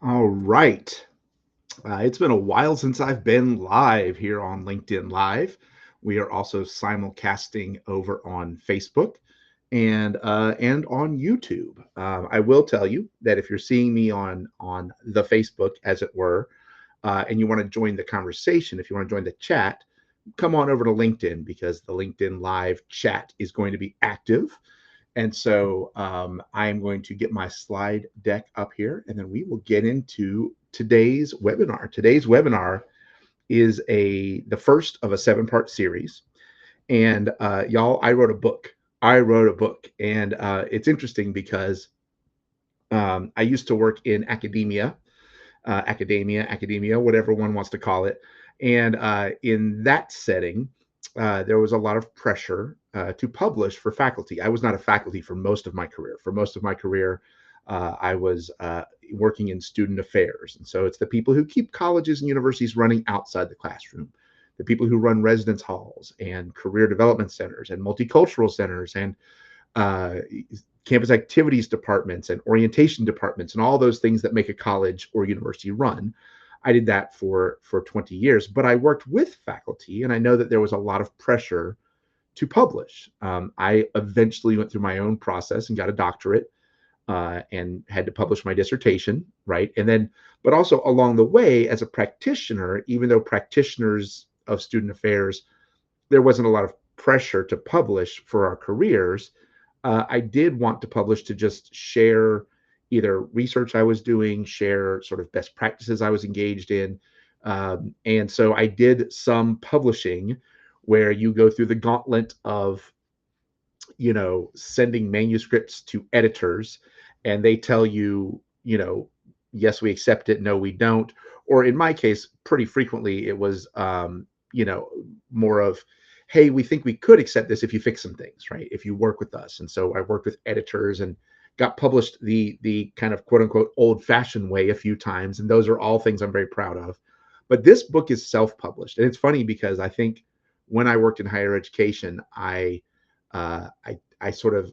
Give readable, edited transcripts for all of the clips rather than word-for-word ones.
All right. It's been a while since I've been live here on LinkedIn Live. We are also simulcasting over on Facebook and on YouTube. I will tell you that if you're seeing me on the Facebook, as it were, and you want to join the conversation, if you want to join the chat, come on over to LinkedIn because the LinkedIn Live chat is going to be active. And so I'm going to get my slide deck up here, and then we will get into today's webinar. Today's webinar is the first of a 7-part series. And y'all, I wrote a book. And it's interesting because I used to work in academia, whatever one wants to call it. And in that setting, there was a lot of pressure to publish for faculty. I was not a faculty for most of my career. For most of my career, I was working in student affairs. And so it's the people who keep colleges and universities running outside the classroom, the people who run residence halls and career development centers and multicultural centers and uh, campus activities departments and orientation departments and all those things that make a college or university run. I did that for 20 years, but I worked with faculty, and I know that there was a lot of pressure to publish. I eventually went through my own process and got a doctorate and had to publish my dissertation, right? And then, but also along the way, as a practitioner, even though practitioners of student affairs, there wasn't a lot of pressure to publish for our careers. I did want to publish to just share either research I was doing, share sort of best practices I was engaged in. And so I did some publishing where you go through the gauntlet of, sending manuscripts to editors and they tell you, yes, we accept it, no, we don't. Or in my case, pretty frequently it was, you know, more of, hey, we think we could accept this if you fix some things, right? If you work with us. And so I worked with editors and got published the kind of quote unquote old fashioned way a few times. And those are all things I'm very proud of. But this book is self published. And it's funny because I think when I worked in higher education, I sort of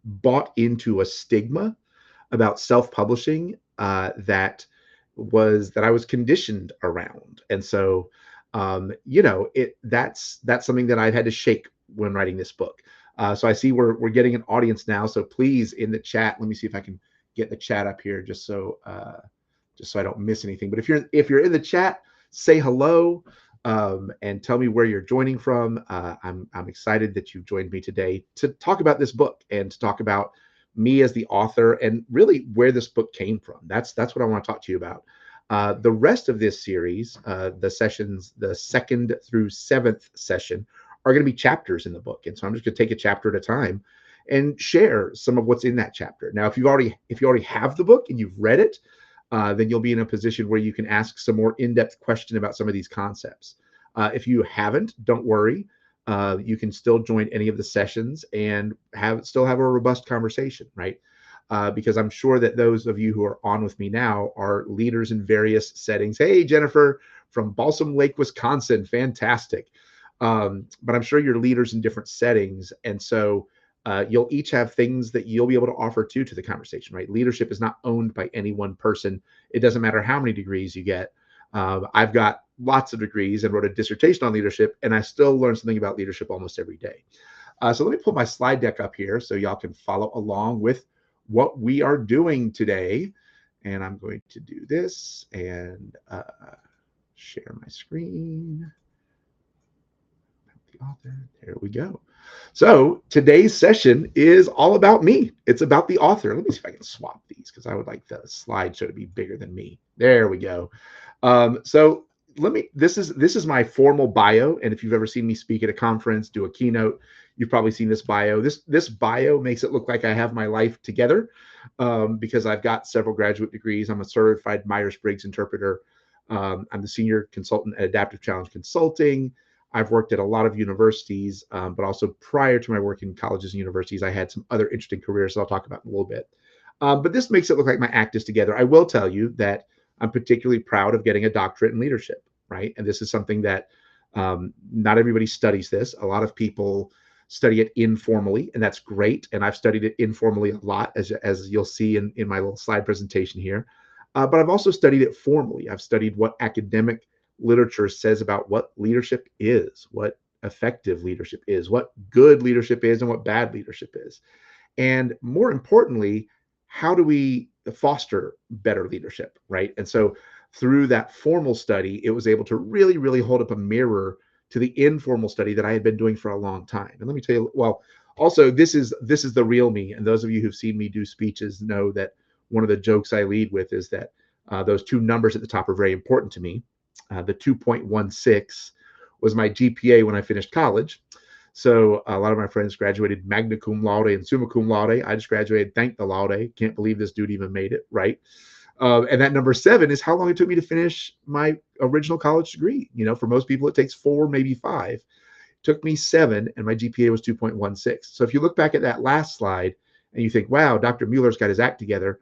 bought into a stigma about self-publishing that I was conditioned around, and so that's something that I've had to shake when writing this book. So I see we're getting an audience now. So please in the chat, let me see if I can get the chat up here just so I don't miss anything. But if you're in the chat, say hello and tell me where you're joining from. I'm excited that you joined me today to talk about this book and to talk about me as the author and really where this book came from. That's what I want to talk to you about. The rest of this series, the sessions, the second through seventh session, are going to be chapters in the book, and so I'm just going to take a chapter at a time and share some of what's in that chapter. Now, if you already have the book and you've read it, then you'll be in a position where you can ask some more in-depth question about some of these concepts. If you haven't, don't worry. You can still join any of the sessions and still have a robust conversation, right? Because I'm sure that those of you who are on with me now are leaders in various settings. Hey, Jennifer from Balsam Lake, Wisconsin, fantastic. But I'm sure you're leaders in different settings, and so you'll each have things that you'll be able to offer to the conversation, right? Leadership is not owned by any one person. It doesn't matter how many degrees you get. I've got lots of degrees and wrote a dissertation on leadership, and I still learn something about leadership almost every day. So let me pull my slide deck up here so y'all can follow along with what we are doing today. And I'm going to do this and share my screen. The author. There we go. So today's session is all about me. It's about the author. Let me see if I can swap these because I would like the slideshow to be bigger than me. There we go. So let me. This is my formal bio, and if you've ever seen me speak at a conference, do a keynote, you've probably seen this bio. This bio makes it look like I have my life together because I've got several graduate degrees. I'm a certified Myers-Briggs interpreter. I'm the senior consultant at Adaptive Challenge Consulting. I've worked at a lot of universities, but also prior to my work in colleges and universities, I had some other interesting careers that I'll talk about in a little bit. But this makes it look like my act is together. I will tell you that I'm particularly proud of getting a doctorate in leadership, right? And this is something that not everybody studies this. A lot of people study it informally, and that's great. And I've studied it informally a lot, as you'll see in my little slide presentation here. But I've also studied it formally. I've studied what academic literature says about what leadership is, what effective leadership is, what good leadership is, and what bad leadership is. And more importantly, how do we foster better leadership, right? And so through that formal study, it was able to really, really hold up a mirror to the informal study that I had been doing for a long time. And let me tell you, well, also this is the real me. And those of you who've seen me do speeches know that one of the jokes I lead with is that those two numbers at the top are very important to me. The 2.16 was my GPA when I finished college. So a lot of my friends graduated magna cum laude and summa cum laude. I just graduated, thank the laude. Can't believe this dude even made it, right? And that number 7 is how long it took me to finish my original college degree. You know, for most people, it takes 4, maybe 5. It took me 7, and my GPA was 2.16. So if you look back at that last slide and you think, wow, Dr. Mueller's got his act together,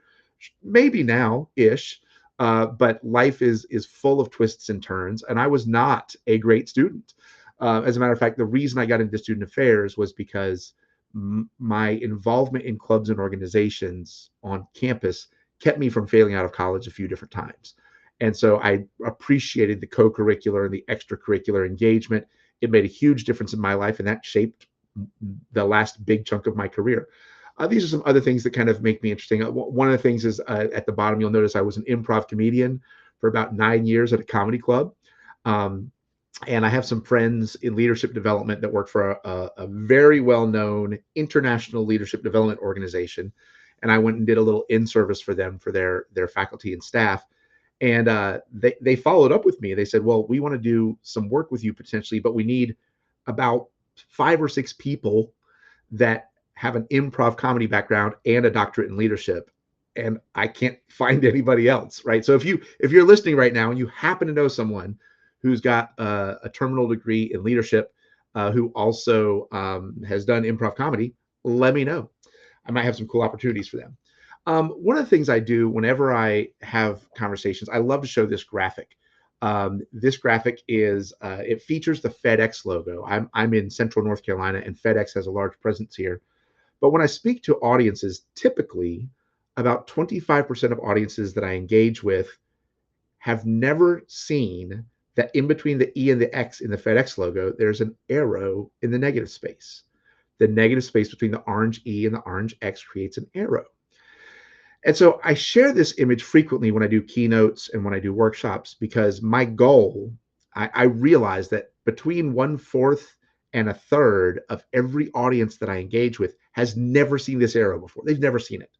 maybe now-ish, but life is full of twists and turns, and I was not a great student. As a matter of fact, the reason I got into student affairs was because my involvement in clubs and organizations on campus kept me from failing out of college a few different times. And so I appreciated the co-curricular and the extracurricular engagement. It made a huge difference in my life, and that shaped the last big chunk of my career. These are some other things that kind of make me interesting. One of the things is at the bottom, you'll notice I was an improv comedian for about 9 years at a comedy club. And I have some friends in leadership development that work for a very well-known international leadership development organization. And I went and did a little in-service for them for their faculty and staff. And they followed up with me. They said, well, we want to do some work with you potentially, but we need about 5 or 6 people that have an improv comedy background and a doctorate in leadership. And I can't find anybody else, right? So if you're listening right now and you happen to know someone who's got a terminal degree in leadership, who also has done improv comedy, let me know. I might have some cool opportunities for them. One of the things I do whenever I have conversations, I love to show this graphic. This graphic is, it features the FedEx logo. I'm in Central North Carolina, and FedEx has a large presence here. But when I speak to audiences, typically about 25% of audiences that I engage with have never seen that in between the E and the X in the FedEx logo, there's an arrow in the negative space. The negative space between the orange E and the orange X creates an arrow. And so I share this image frequently when I do keynotes and when I do workshops, because my goal, I realize that between 1/4 and 1/3 of every audience that I engage with has never seen this arrow before. They've never seen it.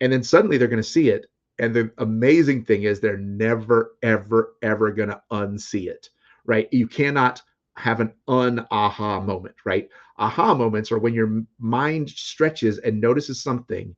And then suddenly they're going to see it. And the amazing thing is they're never, ever, ever going to unsee it, right? You cannot have an aha moment, right? Aha moments are when your mind stretches and notices something,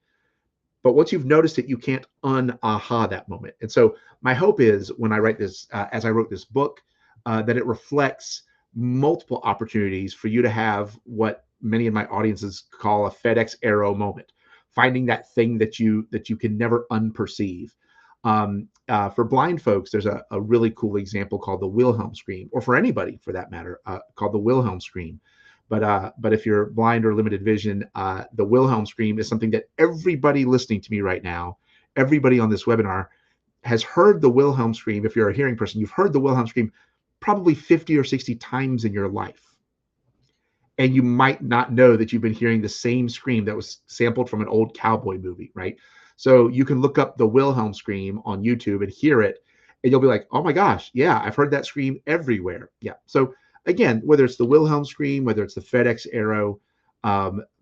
but once you've noticed it, you can't aha that moment. And so my hope is when I write this, as I wrote this book, that it reflects multiple opportunities for you to have what many of my audiences call a FedEx arrow moment, finding that thing that you can never unperceive. For blind folks, there's a really cool example called the Wilhelm scream, or for anybody for that matter, called the Wilhelm scream. But if you're blind or limited vision, the Wilhelm scream is something that everybody listening to me right now, everybody on this webinar has heard the Wilhelm scream. If you're a hearing person, you've heard the Wilhelm scream probably 50 or 60 times in your life. And you might not know that you've been hearing the same scream that was sampled from an old cowboy movie, right? So you can look up the Wilhelm scream on YouTube and hear it, and you'll be like, oh my gosh, yeah, I've heard that scream everywhere. Yeah. So again, whether it's the Wilhelm scream, whether it's the FedEx arrow,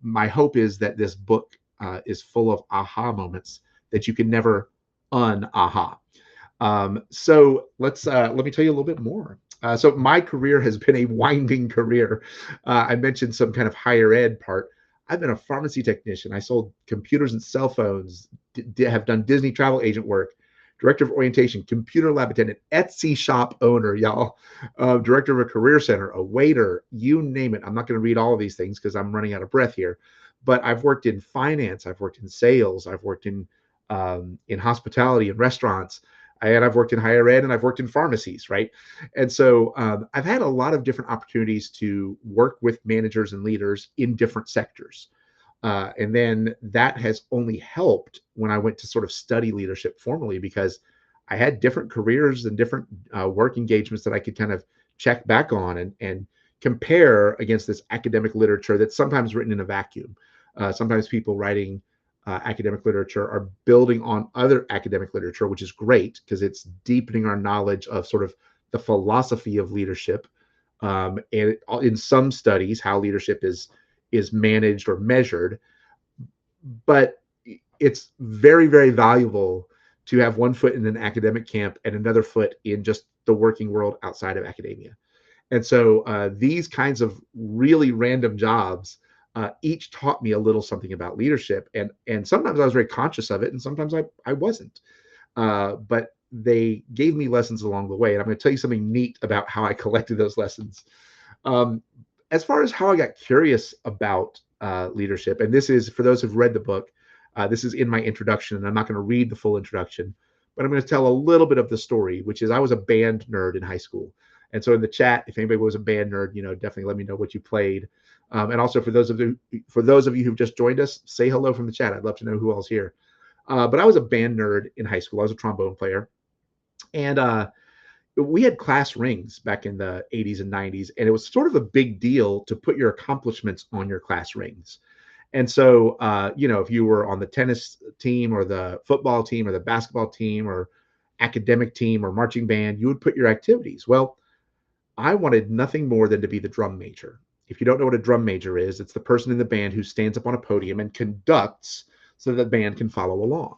my hope is that this book is full of aha moments that you can never aha. So let me tell you a little bit more. So my career has been a winding career. I mentioned some kind of higher ed part. I've been a pharmacy technician. I sold computers and cell phones, have done Disney travel agent work, director of orientation, computer lab attendant, Etsy shop owner, y'all, director of a career center, a waiter, you name it. I'm not going to read all of these things because I'm running out of breath here. But I've worked in finance, I've worked in sales, I've worked in hospitality and restaurants. And I've worked in higher ed, and I've worked in pharmacies, right? And so I've had a lot of different opportunities to work with managers and leaders in different sectors. And then that has only helped when I went to sort of study leadership formally, because I had different careers and different work engagements that I could kind of check back on and compare against this academic literature that's sometimes written in a vacuum. Sometimes people writing academic literature are building on other academic literature, which is great because it's deepening our knowledge of sort of the philosophy of leadership, and in some studies how leadership is managed or measured. But it's very, very valuable to have one foot in an academic camp and another foot in just the working world outside of academia. And so these kinds of really random jobs each taught me a little something about leadership, and sometimes I was very conscious of it, and sometimes I wasn't. But they gave me lessons along the way, and I'm going to tell you something neat about how I collected those lessons. Um, as far as how I got curious about leadership, and this is for those who've read the book, this is in my introduction, and I'm not going to read the full introduction, but I'm going to tell a little bit of the story, which is I was a band nerd in high school. And so in the chat, if anybody was a band nerd, definitely let me know what you played. And also for those of you who've just joined us, say hello from the chat. I'd love to know who else here. But I was a band nerd in high school. I was a trombone player, and we had class rings back in the 80s and 90s, and it was sort of a big deal to put your accomplishments on your class rings. And so, if you were on the tennis team or the football team or the basketball team or academic team or marching band, you would put your activities. Well, I wanted nothing more than to be the drum major. If you don't know what a drum major is, it's the person in the band who stands up on a podium and conducts so that the band can follow along.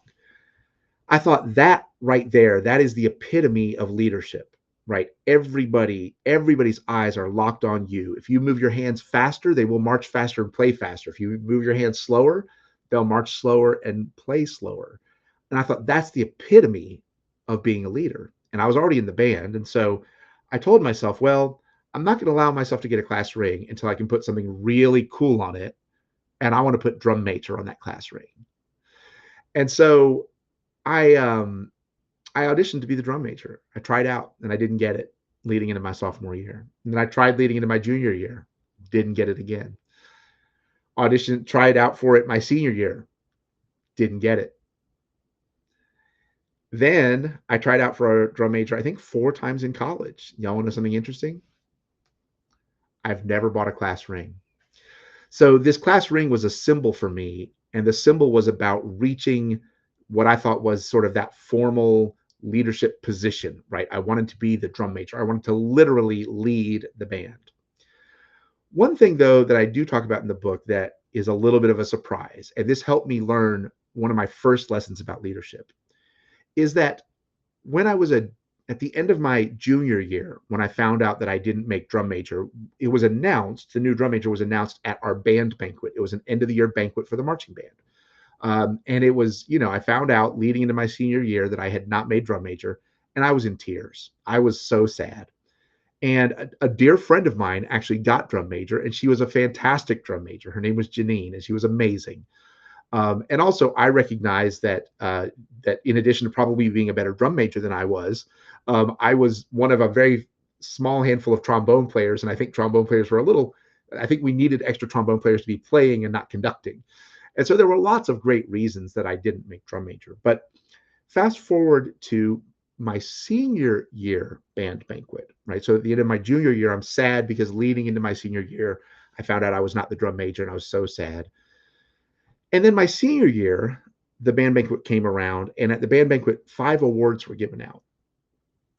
I thought that right there, that is the epitome of leadership, right? Everybody's eyes are locked on you. If you move your hands faster, they will march faster and play faster. If you move your hands slower, they'll march slower and play slower. And I thought that's the epitome of being a leader. And I was already in the band. And so I told myself, well, I'm not going to allow myself to get a class ring until I can put something really cool on it. And I want to put drum major on that class ring. And so I auditioned to be the drum major. I tried out and I didn't get it leading into my sophomore year. And then I tried leading into my junior year, didn't get it again. Tried out for it my senior year, didn't get it. Then I tried out for a drum major, I think 4 times in college. Y'all want to know something interesting? I've never bought a class ring. So this class ring was a symbol for me, and the symbol was about reaching what I thought was sort of that formal leadership position, right? I wanted to be the drum major. I wanted to literally lead the band. One thing, though, that I do talk about in the book that is a little bit of a surprise, and this helped me learn one of my first lessons about leadership, is that when I was at the end of my junior year, when I found out that I didn't make drum major, it was announced, the new drum major was announced at our band banquet. It was an end of the year banquet for the marching band. And it was, I found out leading into my senior year that I had not made drum major, and I was in tears. I was so sad. And a dear friend of mine actually got drum major, and she was a fantastic drum major. Her name was Janine, and she was amazing. And also, I recognize that that in addition to probably being a better drum major than I was one of a very small handful of trombone players, and I think trombone players were I think we needed extra trombone players to be playing and not conducting. And so there were lots of great reasons that I didn't make drum major. But fast forward to my senior year band banquet, right? So at the end of my junior year, I'm sad because leading into my senior year, I found out I was not the drum major, and I was so sad. And then my senior year, the band banquet came around, and at the band banquet, 5 awards were given out.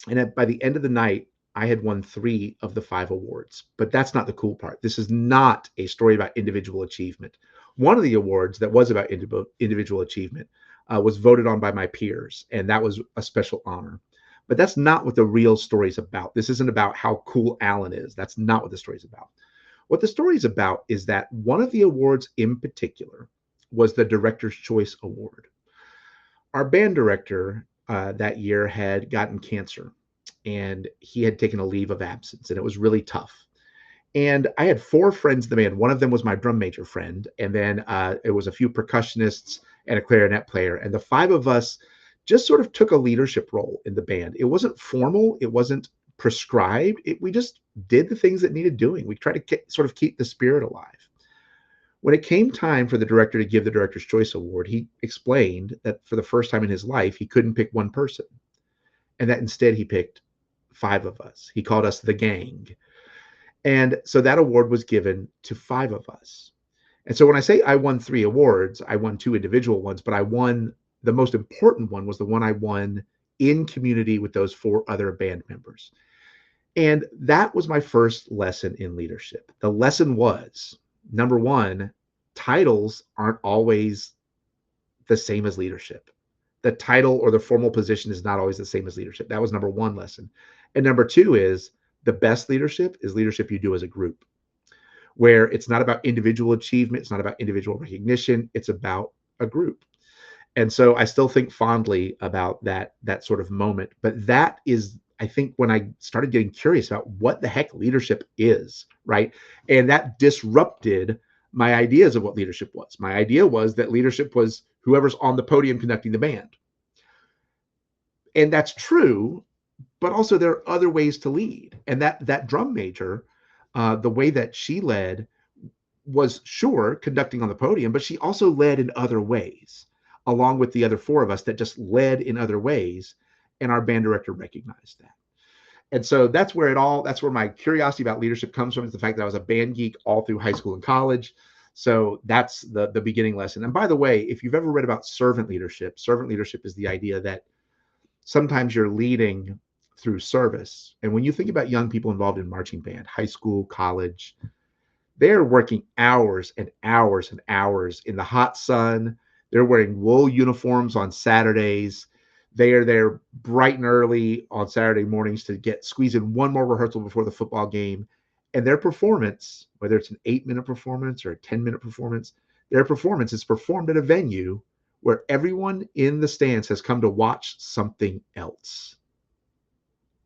And by the end of the night, I had won 3 of the 5 awards. But that's not the cool part. This is not a story about individual achievement. One of the awards that was about individual achievement was voted on by my peers, and that was a special honor. But that's not what the real story is about. This isn't about how cool Alan is. That's not what the story is about. What the story is about is that one of the awards in particular was the Director's Choice Award. Our band director that year had gotten cancer, and he had taken a leave of absence, and it was really tough. And I had 4 friends in the band. One of them was my drum major friend, and then it was a few percussionists and a clarinet player. And the 5 of us just sort of took a leadership role in the band. It wasn't formal. It wasn't prescribed. We just did the things that needed doing. We tried to sort of keep the spirit alive. When it came time for the director to give the Director's Choice Award, he explained that for the first time in his life, he couldn't pick one person, and that instead he picked five of us. He called us the gang. And so that award was given to five of us. And so when I say I won three awards, I won two individual ones, but I won the most important one was the one I won in community with those four other band members. And that was my first lesson in leadership. The lesson was number one, titles aren't always the same as leadership. The title or the formal position is not always the same as leadership. That was number one lesson. And number two is the best leadership is leadership you do as a group, where it's not about individual achievement, it's not about individual recognition, it's about a group. And so I still think fondly about that sort of moment. But that is, I think, when I started getting curious about what the heck leadership is, right? And that disrupted my ideas of what leadership was. My idea was that leadership was whoever's on the podium conducting the band. And that's true, but also there are other ways to lead. And that drum major, the way that she led was sure conducting on the podium, but she also led in other ways, along with the other four of us that just led in other ways. And our band director recognized that. And so that's where my curiosity about leadership comes from, is the fact that I was a band geek all through high school and college. So that's the beginning lesson. And by the way, if you've ever read about servant leadership is the idea that sometimes you're leading through service. And when you think about young people involved in marching band, high school, college, they're working hours and hours and hours in the hot sun. They're wearing wool uniforms on Saturdays. They are there bright and early on Saturday mornings to squeeze in one more rehearsal before the football game. And their performance, whether it's an 8-minute performance or a 10-minute performance, their performance is performed at a venue where everyone in the stands has come to watch something else,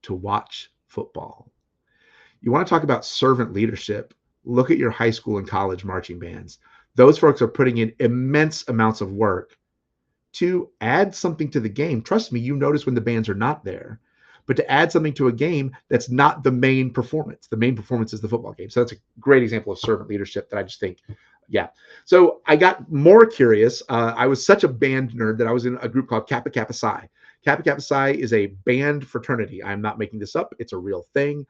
to watch football. You want to talk about servant leadership? Look at your high school and college marching bands. Those folks are putting in immense amounts of work to add something to the game. Trust me, you notice when the bands are not there, but to add something to a game that's not the main performance. The main performance is the football game. So that's a great example of servant leadership that I just think, yeah. So I got more curious. I was such a band nerd that I was in a group called Kappa Kappa Psi. Kappa Kappa Psi is a band fraternity. I'm not making this up. It's a real thing.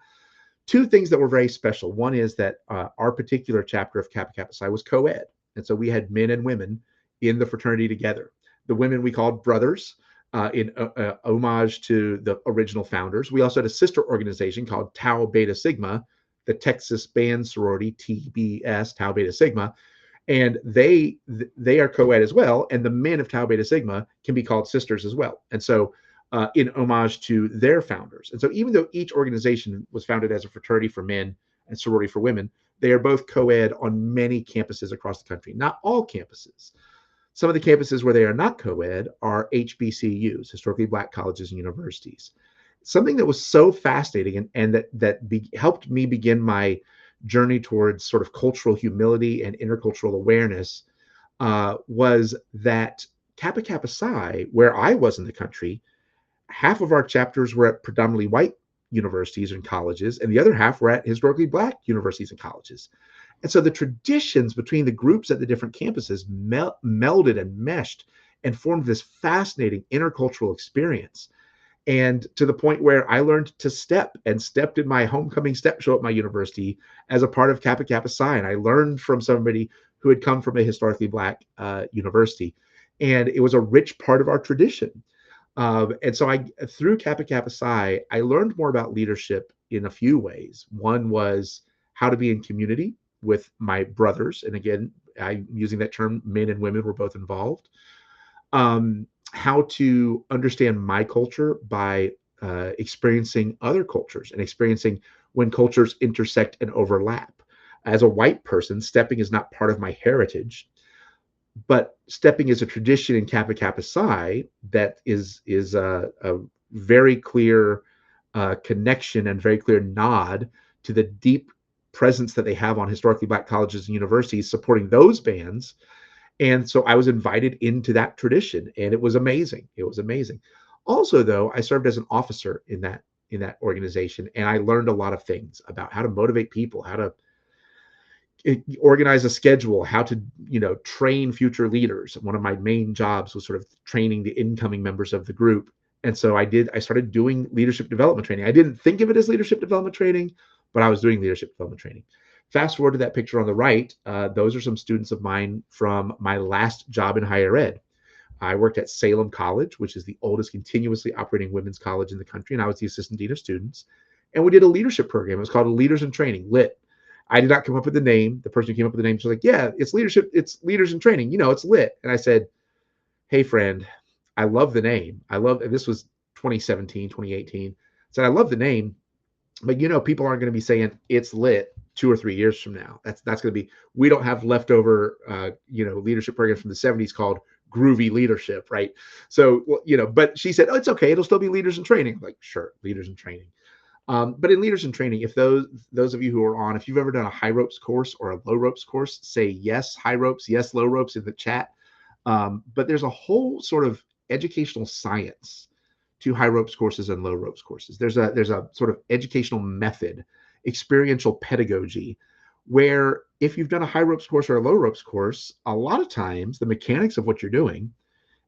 Two things that were very special. One is that our particular chapter of Kappa Kappa Psi was co-ed. And so we had men and women in the fraternity together. The women we called brothers, in homage to the original founders. We also had a sister organization called Tau Beta Sigma, the Texas Band Sorority, TBS, Tau Beta Sigma. And they are co-ed as well. And the men of Tau Beta Sigma can be called sisters as well. And so in homage to their founders. And so even though each organization was founded as a fraternity for men and sorority for women, they are both co-ed on many campuses across the country. Not all campuses. Some of the campuses where they are not co-ed are HBCUs, historically Black colleges and universities. Something that was so fascinating and that helped me begin my journey towards sort of cultural humility and intercultural awareness was that Kappa Kappa Psi, where I was in the country, half of our chapters were at predominantly white universities and colleges, and the other half were at historically Black universities and colleges. And so the traditions between the groups at the different campuses melded and meshed and formed this fascinating intercultural experience. And to the point where I learned to step and stepped in my homecoming step show at my university as a part of Kappa Kappa Psi. And I learned from somebody who had come from a historically Black university. And it was a rich part of our tradition. And so through Kappa Kappa Psi, I learned more about leadership in a few ways. One was how to be in community with my brothers. And again, I'm using that term, men and women were both involved. How to understand my culture by experiencing other cultures and experiencing when cultures intersect and overlap. As a white person, stepping is not part of my heritage, but stepping is a tradition in Kappa Kappa Psi that is a very clear connection and very clear nod to the deep presence that they have on historically Black colleges and universities supporting those bands. And so I was invited into that tradition, and it was amazing. It was amazing. Also, though, I served as an officer in that organization, and I learned a lot of things about how to motivate people, how to organize a schedule, how to, train future leaders. One of my main jobs was sort of training the incoming members of the group. And so I started doing leadership development training. I didn't think of it as leadership development training, but I was doing leadership development training. Fast forward to that picture on the right. Those are some students of mine from my last job in higher ed. I worked at Salem College, which is the oldest continuously operating women's college in the country, and I was the assistant dean of students. And we did a leadership program. It was called Leaders in Training, LIT. I did not come up with the name. The person who came up with the name was like, yeah, it's leadership, it's Leaders in Training, it's LIT. And I said, hey, friend, I love the name. And this was 2017, 2018. I said, I love the name, but people aren't going to be saying it's LIT 2 or 3 years from now. That's going to be, we don't have leftover, leadership programs from the 70s called groovy leadership, right? So, but she said, oh, it's okay. It'll still be Leaders in Training. I'm like, sure, Leaders in Training. But in Leaders in Training, if those of you who are on, if you've ever done a high ropes course or a low ropes course, say yes, high ropes, yes, low ropes in the chat. But there's a whole sort of educational science to high ropes courses and low ropes courses. There's a sort of educational method, experiential pedagogy, where if you've done a high ropes course or a low ropes course, a lot of times the mechanics of what you're doing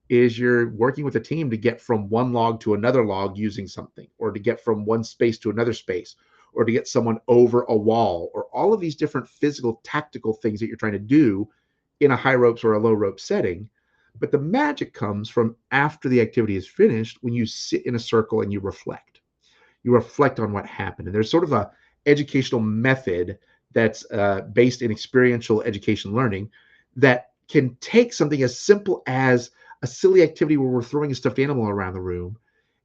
is you're working with a team to get from one log to another log using something, or to get from one space to another space, or to get someone over a wall, or all of these different physical, tactical things that you're trying to do in a high ropes or a low rope setting. But the magic comes from after the activity is finished, when you sit in a circle and you reflect. You reflect on what happened. And there's sort of a educational method that's based in experiential education learning that can take something as simple as a silly activity where we're throwing a stuffed animal around the room,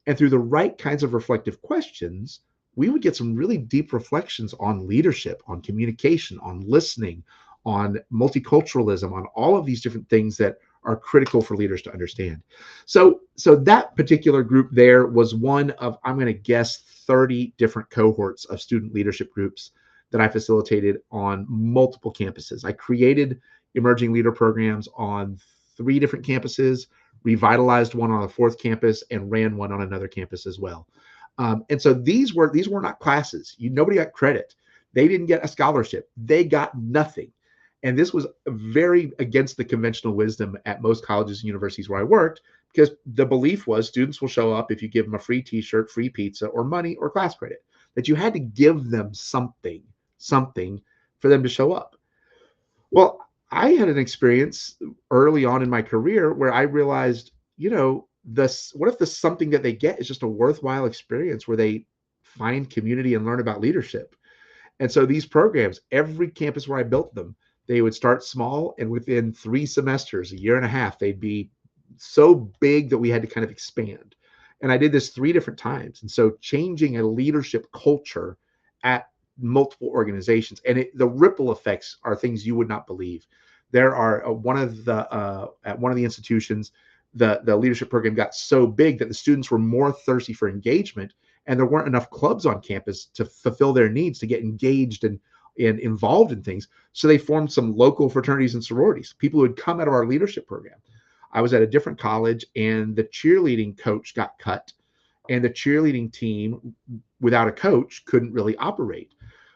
and through the right kinds of reflective questions, we would get some really deep reflections on leadership, on communication, on listening, on multiculturalism, on all of these different things that are critical for leaders to understand. So that particular group there was one of, I'm going to guess, 30 different cohorts of student leadership groups that I facilitated on multiple campuses. I created emerging leader programs on 3 different campuses, revitalized one on a 4th campus, and ran one on another campus as well. And so these were not classes. Nobody got credit. They didn't get a scholarship. They got nothing. And this was very against the conventional wisdom at most colleges and universities where I worked, because the belief was students will show up if you give them a free t-shirt, free pizza, or money or class credit, that you had to give them something for them to show up. Well, I had an experience early on in my career where I realized, what if the something that they get is just a worthwhile experience where they find community and learn about leadership? And so these programs, every campus where I built them, they would start small, and within 3 semesters, a year and a half, they'd be so big that we had to kind of expand. And I did this 3 different times. And so changing a leadership culture at multiple organizations, and the ripple effects are things you would not believe. There are at one of the institutions, the leadership program got so big that the students were more thirsty for engagement, and there weren't enough clubs on campus to fulfill their needs to get engaged and involved in things. So they formed some local fraternities and sororities, people who had come out of our leadership program. I was at a different college, and the cheerleading coach got cut, and the cheerleading team without a coach couldn't really operate.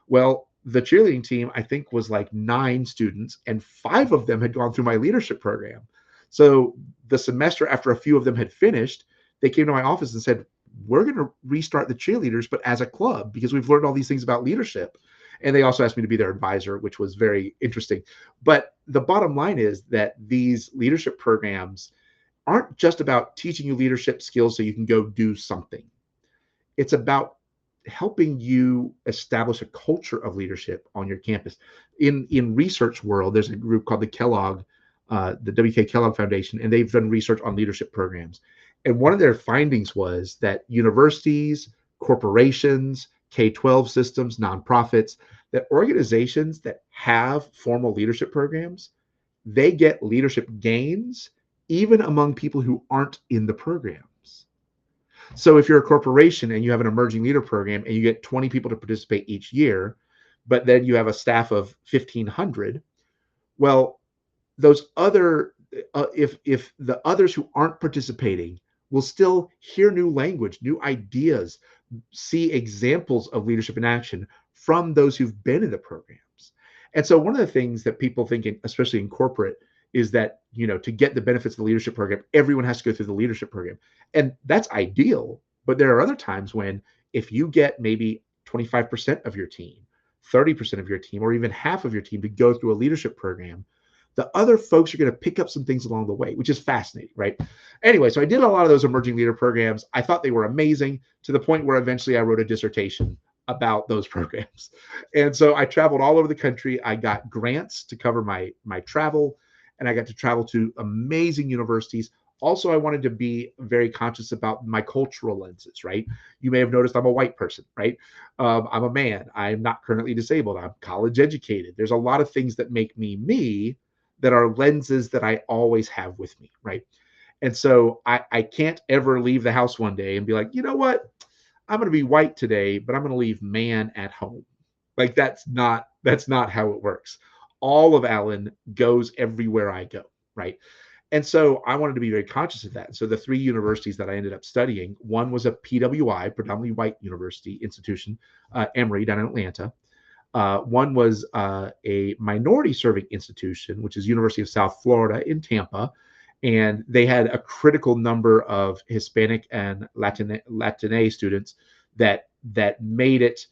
Well, the cheerleading team, I think, was like 9 students, and 5 of them had gone through my leadership program. So the semester after a few of them had finished, they came to my office and said, we're going to restart the cheerleaders, but as a club, because we've learned all these things about leadership. And they also asked me to be their advisor, which was very interesting. But the bottom line is that these leadership programs aren't just about teaching you leadership skills so you can go do something. It's about helping you establish a culture of leadership on your campus. In research world, there's a group called the W.K. Kellogg Foundation, and they've done research on leadership programs. And one of their findings was that universities, corporations, K-12 systems, nonprofits, that organizations that have formal leadership programs, they get leadership gains even among people who aren't in the programs. So if you're a corporation and you have an emerging leader program and you get 20 people to participate each year, but then you have a staff of 1,500, well, those other, if the others who aren't participating will still hear new language, new ideas, see examples of leadership in action from those who've been in the programs. And so one of the things that people think, especially in corporate, is that, to get the benefits of the leadership program, everyone has to go through the leadership program. And that's ideal. But there are other times when, if you get maybe 25% of your team, 30% of your team, or even half of your team to go through a leadership program, the other folks are going to pick up some things along the way, which is fascinating, right? Anyway, so I did a lot of those emerging leader programs. I thought they were amazing, to the point where eventually I wrote a dissertation about those programs. And so I traveled all over the country. I got grants to cover my travel, and I got to travel to amazing universities. Also, I wanted to be very conscious about my cultural lenses, right? You may have noticed I'm a white person, right? I'm a man. I'm not currently disabled. I'm college educated. There's a lot of things that make me me, that are lenses that I always have with me, right? And so I can't ever leave the house one day and be like, you know what? I'm going to be white today, but I'm going to leave man at home. Like, that's not how it works. All of Allen goes everywhere I go, right? And so I wanted to be very conscious of that. So the three universities that I ended up studying, one was a PWI, predominantly white university institution, Emory down in Atlanta. One was a minority serving institution, which is University of South Florida in Tampa, and they had a critical number of Hispanic and Latine students that made it,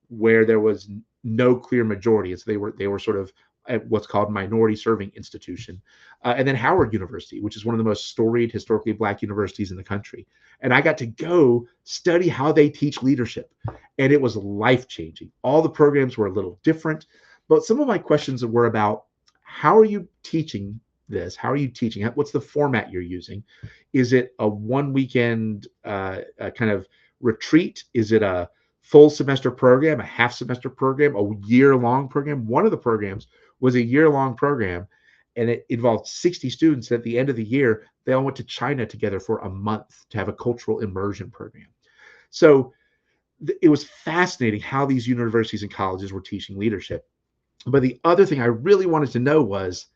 where there was no clear majority. So they were sort of at what's called minority serving institution. And then Howard University, which is one of the most storied historically Black universities in the country. And I got to go study how they teach leadership, and it was life changing. All the programs were a little different, but some of my questions were about, how are you teaching this? How are you teaching? What's the format you're using? Is it a one weekend kind of retreat? Is it a full semester program, a half semester program, a year long program? One of the programs was a year long program, and it involved 60 students. At the end of the year, they all went to China together for a month to have a cultural immersion program. So it was fascinating how these universities and colleges were teaching leadership. But the other thing I really wanted to know was,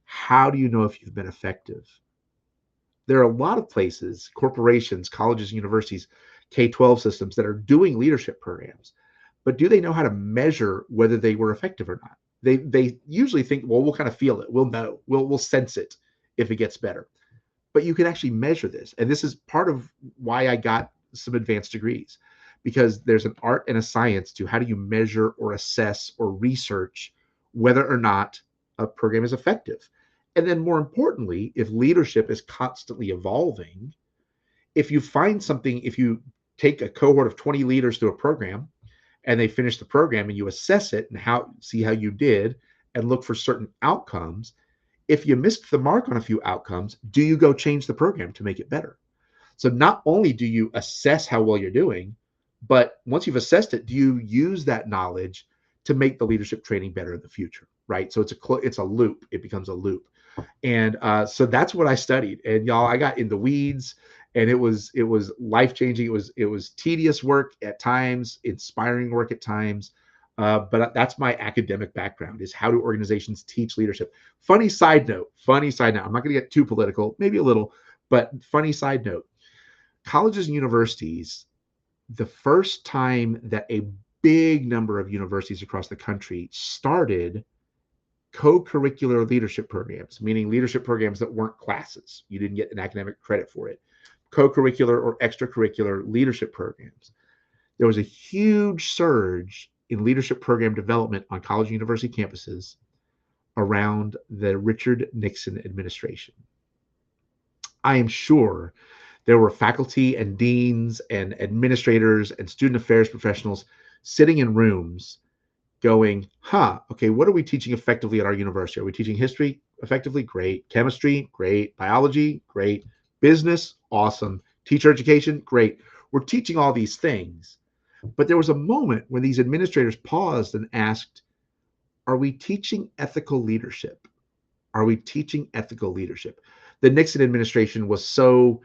how do you know if you've been effective? There are a lot of places, corporations, colleges, universities, K-12 systems, that are doing leadership programs, but do they know how to measure whether they were effective or not? They usually think, well, we'll kind of feel it, we'll know, we'll sense it if it gets better. But you can actually measure this, and this is part of why I got some advanced degrees, because there's an art and a science to how do you measure or assess or research whether or not a program is effective. And then, more importantly, if leadership is constantly evolving, if you find something, if you take a cohort of 20 leaders through a program and they finish the program, and you assess it and see how you did and look for certain outcomes, if you missed the mark on a few outcomes, do you go change the program to make it better? So not only do you assess how well you're doing, but once you've assessed it, do you use that knowledge to make the leadership training better in the future, right? So it's a loop. It becomes a loop. And so that's what I studied. And y'all, I got in the weeds, and it was life changing. It was tedious work at times, inspiring work at times. But that's my academic background, is how do organizations teach leadership. Funny side note. I'm not going to get too political, maybe a little, but funny side note. Colleges and universities, the first time that a big number of universities across the country started co-curricular leadership programs, meaning leadership programs that weren't classes. You didn't get an academic credit for it. Co-curricular or extracurricular leadership programs. There was a huge surge in leadership program development on college and university campuses around the Richard Nixon administration. I am sure there were faculty and deans and administrators and student affairs professionals sitting in rooms going, okay, what are we teaching effectively at our university? Are we teaching history effectively? Great. Chemistry? Great. Biology? Great. Business? Awesome. Teacher education? Great. We're teaching all these things. But there was a moment when these administrators paused and asked, are we teaching ethical leadership? Are we teaching ethical leadership? The Nixon administration was so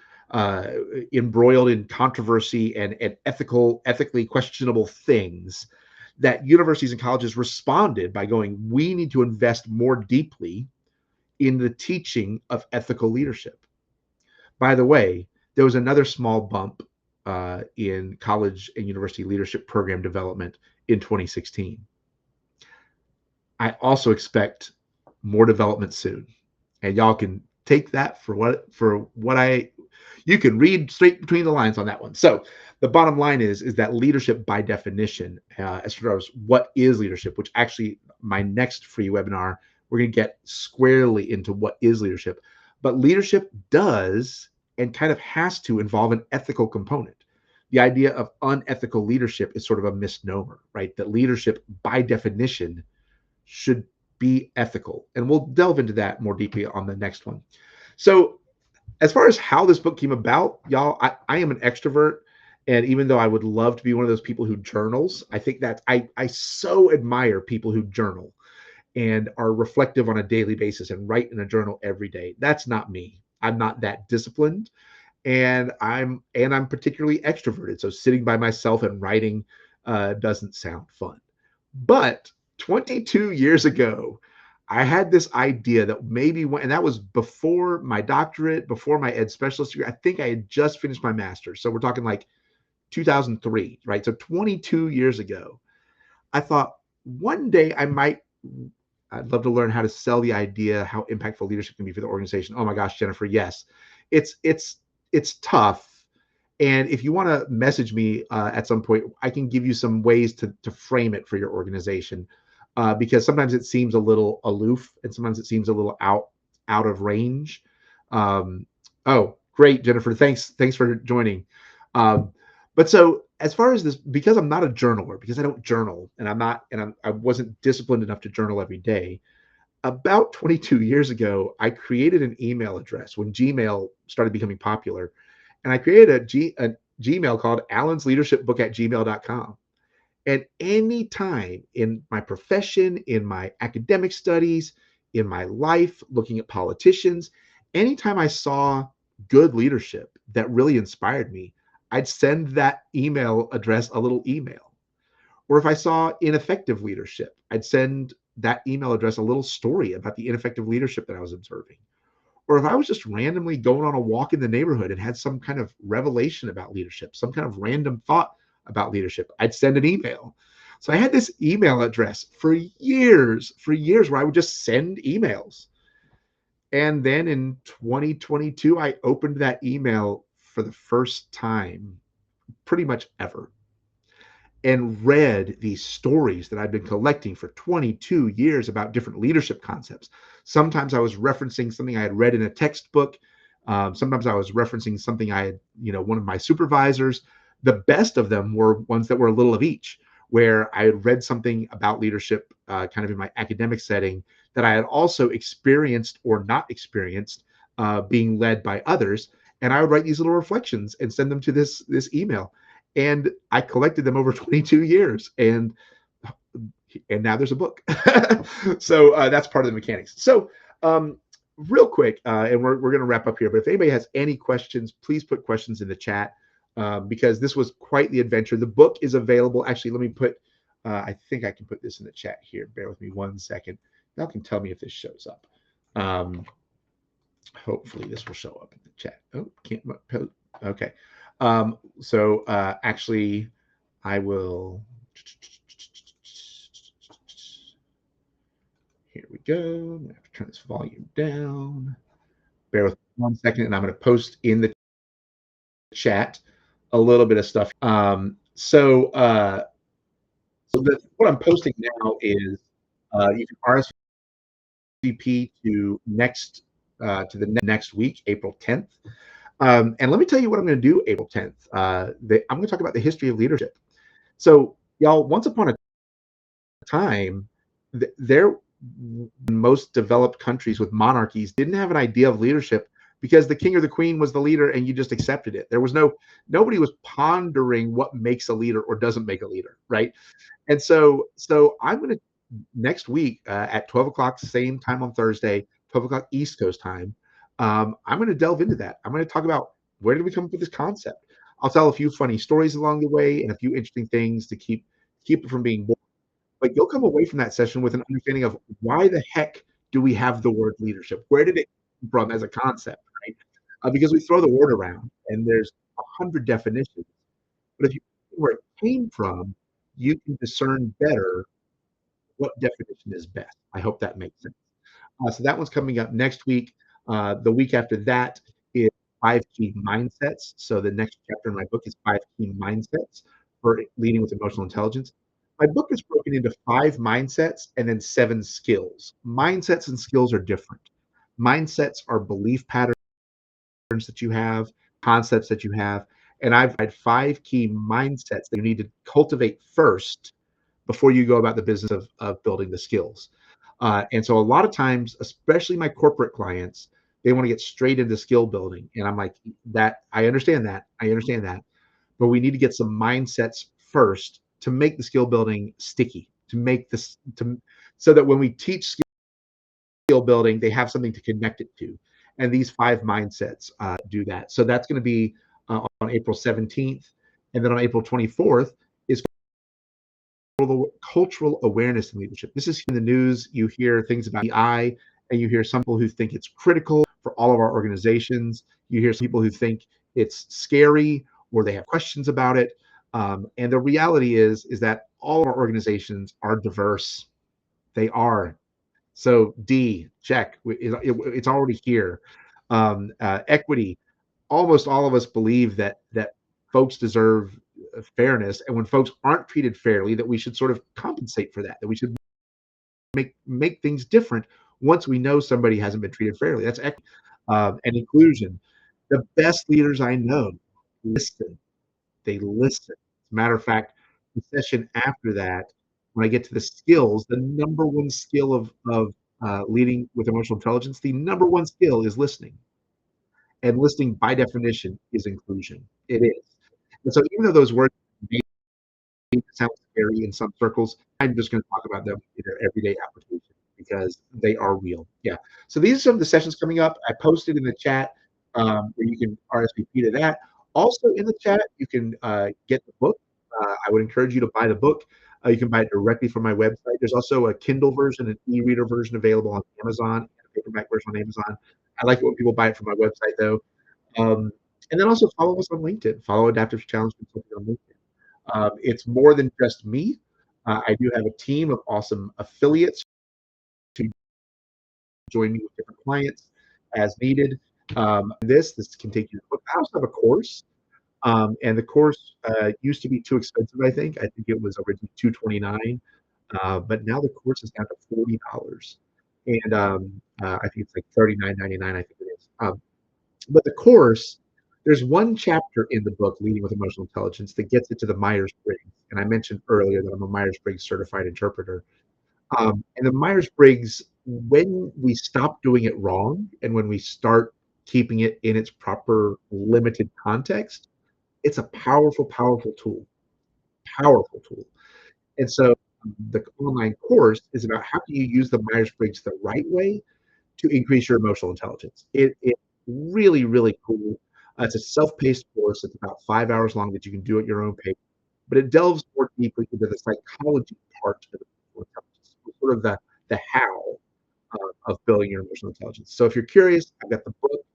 embroiled in controversy and ethically questionable things, that universities and colleges responded by going, we need to invest more deeply in the teaching of ethical leadership. By the way, there was another small bump in college and university leadership program development in 2016. I also expect more development soon. And y'all can take that for what I you can read straight between the lines on that one. So the bottom line is that leadership by definition, as far as what is leadership, which actually my next free webinar, we're going to get squarely into what is leadership. But leadership does and kind of has to involve an ethical component. The idea of unethical leadership is sort of a misnomer, right? That leadership by definition should be ethical. And we'll delve into that more deeply on the next one. So, as far as how this book came about, y'all, I am an extrovert. And even though I would love to be one of those people who journals, I think that I so admire people who journal and are reflective on a daily basis and write in a journal every day. That's not me. I'm not that disciplined. And I'm particularly extroverted. So sitting by myself and writing doesn't sound fun. But 22 years ago, I had this idea that maybe when, and that was before my doctorate, before my ed specialist degree. I think I had just finished my master's. So we're talking like 2003, right? So 22 years ago, I thought one day I'd love to learn how to sell the idea, how impactful leadership can be for the organization. Oh my gosh, Jennifer, yes, it's tough. And if you want to message me at some point, I can give you some ways to frame it for your organization, because sometimes it seems a little aloof, and sometimes it seems a little out of range. Um, oh, great, Jennifer, thanks for joining. Um, but so as far as this, because I'm not a journaler, because I don't journal, and I wasn't disciplined enough to journal every day. About 22 years ago, I created an email address when Gmail started becoming popular, and I created a Gmail called Alan's Leadership Book at gmail.com. And any time in my profession, in my academic studies, in my life, looking at politicians, anytime I saw good leadership that really inspired me, I'd send that email address a little email. Or if I saw ineffective leadership, I'd send that email address a little story about the ineffective leadership that I was observing. Or if I was just randomly going on a walk in the neighborhood and had some kind of revelation about leadership, some kind of random thought about leadership, I'd send an email. So I had this email address for years where I would just send emails. And then in 2022, I opened that email for the first time pretty much ever and read these stories that I've been collecting for 22 years about different leadership concepts. Sometimes I was referencing something I had read in a textbook. Sometimes I was referencing something I had, one of my supervisors. The best of them were ones that were a little of each, where I had read something about leadership kind of in my academic setting that I had also experienced or not experienced being led by others. And I would write these little reflections and send them to this email, and I collected them over 22 years, and now there's a book. So that's part of the mechanics. So real quick, and we're going to wrap up here, but if anybody has any questions, please put questions in the chat, because this was quite the adventure. The book is available. Actually, let me put, I think I can put this in the chat here. Bear with me 1 second. Y'all can tell me if this shows up. Hopefully this will show up in the chat. Oh, can't. Okay. So actually, I will. Here we go. I'm gonna have to turn this volume down. Bear with me 1 second, and I'm going to post in the chat a little bit of stuff. What I'm posting now is you can RSVP to the next week, April 10th. And let me tell you what I'm going to do April 10th. I'm going to talk about the history of leadership. So, y'all, once upon a time, there most developed countries with monarchies didn't have an idea of leadership because the king or the queen was the leader and you just accepted it. There was nobody was pondering what makes a leader or doesn't make a leader, right? And so I'm going to next week at 12 o'clock, same time on Thursday, 12 o'clock East Coast time. I'm going to delve into that. I'm going to talk about where did we come up with this concept. I'll tell a few funny stories along the way and a few interesting things to keep it from being boring. But you'll come away from that session with an understanding of why the heck do we have the word leadership? Where did it come from as a concept, right? Because we throw the word around and there's 100 definitions. But if you know where it came from, you can discern better what definition is best. I hope that makes sense. So that one's coming up next week. The week after that is five key mindsets. So the next chapter in my book is five key mindsets for leading with emotional intelligence. My book is broken into five mindsets and then seven skills. Mindsets and skills are different. Mindsets are belief patterns that you have, concepts that you have. And I've had five key mindsets that you need to cultivate first before you go about the business of building the skills. And so a lot of times, especially my corporate clients, they want to get straight into skill building. And I'm like, that I understand that. I understand that. But we need to get some mindsets first to make the skill building sticky, to make this to so that when we teach skill building, they have something to connect it to. And these five mindsets do that. So that's going to be on April 17th. And then on April 24th is cultural awareness in leadership. This is in the news. You hear things about AI, and you hear some people who think it's critical for all of our organizations. You hear some people who think it's scary or they have questions about it. And the reality is that all of our organizations are diverse. They are. So D, check. It's already here. Equity. Almost all of us believe that folks deserve fairness, and when folks aren't treated fairly, that we should sort of compensate for that. That we should make things different once we know somebody hasn't been treated fairly. That's equity and inclusion. The best leaders I know listen. They listen. As a matter of fact, the session after that, when I get to the skills, the number one skill of leading with emotional intelligence, the number one skill is listening. And listening, by definition, is inclusion. It is. And so, even though those words may sound scary in some circles, I'm just going to talk about them in their everyday application because they are real. Yeah. So these are some of the sessions coming up. I posted in the chat where you can RSVP to that. Also in the chat, you can get the book. I would encourage you to buy the book. You can buy it directly from my website. There's also a Kindle version, an e-reader version available on Amazon, and a paperback version on Amazon. I like it when people buy it from my website, though. Um, and then also follow us on LinkedIn. Follow Adaptive Challenge Consulting on LinkedIn. It's more than just me. I do have a team of awesome affiliates to join me with different clients as needed. This can take you. I also have a course, and the course used to be too expensive. I think it was originally $229, but now the course is down to $40, and I think it's like $39.99. I think it is. But the course, there's one chapter in the book, Leading with Emotional Intelligence, that gets into the Myers-Briggs. And I mentioned earlier that I'm a Myers-Briggs certified interpreter. And the Myers-Briggs, when we stop doing it wrong and when we start keeping it in its proper limited context, it's a powerful, powerful tool. Powerful tool. And so the online course is about how do you use the Myers-Briggs the right way to increase your emotional intelligence. It's really, really cool. It's a self-paced course. It's about 5 hours long that you can do at your own pace, but it delves more deeply into the psychology part of emotional intelligence, sort of the how of building your emotional intelligence. So if you're curious, I've got the book,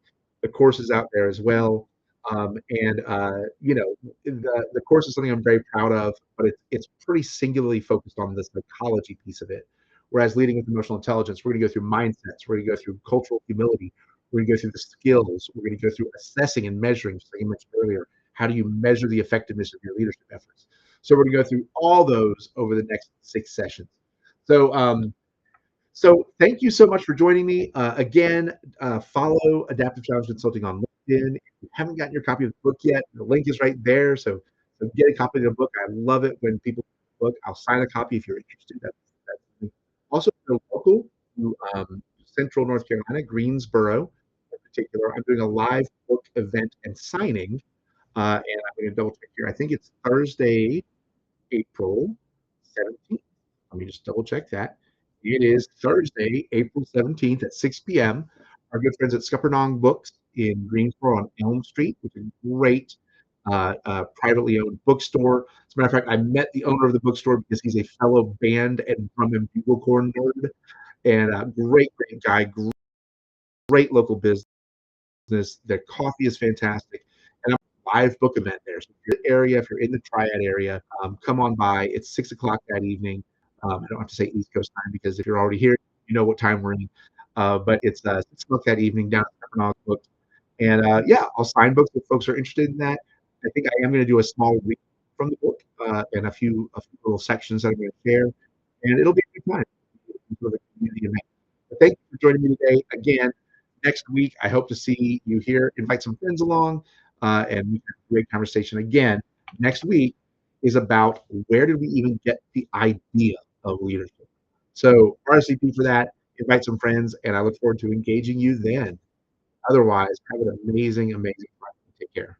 the course is out there as well. And the course is something I'm very proud of, but it's pretty singularly focused on the psychology piece of it. Whereas leading with emotional intelligence, we're going to go through mindsets, we're going to go through cultural humility, we're going to go through the skills, we're going to go through assessing and measuring, just like you mentioned earlier. How do you measure the effectiveness of your leadership efforts? So we're going to go through all those over the next 6 sessions. So thank you so much for joining me. Again, follow Adaptive Challenge Consulting on LinkedIn. If you haven't gotten your copy of the book yet, the link is right there. So get a copy of the book. I love it when people book. I'll sign a copy if you're interested. That's also, if you're local to Central North Carolina, Greensboro in particular. I'm doing a live book event and signing, and I'm going to double check here. I think it's Thursday, April 17th. Let me just double check that. It is Thursday, April 17th at 6 p.m. Our good friends at Scuppernong Books in Greensboro on Elm Street, which is a great privately owned bookstore. As a matter of fact, I met the owner of the bookstore because he's a fellow band and drum and bugle corn nerd, and a great, great guy, great local business. Their coffee is fantastic, and I'm live book event there. So if you're in the area, if you're in the Triad area, come on by. It's 6 o'clock that evening. I don't have to say East Coast time because if you're already here, you know what time we're in. But it's 6 o'clock that evening down at Steppenwolf Books. And yeah, I'll sign books if folks are interested in that. I think I am going to do a small read from the book and a few little sections that I'm going to share, and it'll be a good time. Sort of a community event. But thank you for joining me today. Again, next week I hope to see you here. Invite some friends along, and we have a great conversation again. Next week is about where did we even get the idea of leadership. So RSVP for that. Invite some friends, and I look forward to engaging you then. Otherwise, have an amazing, amazing Friday. Take care.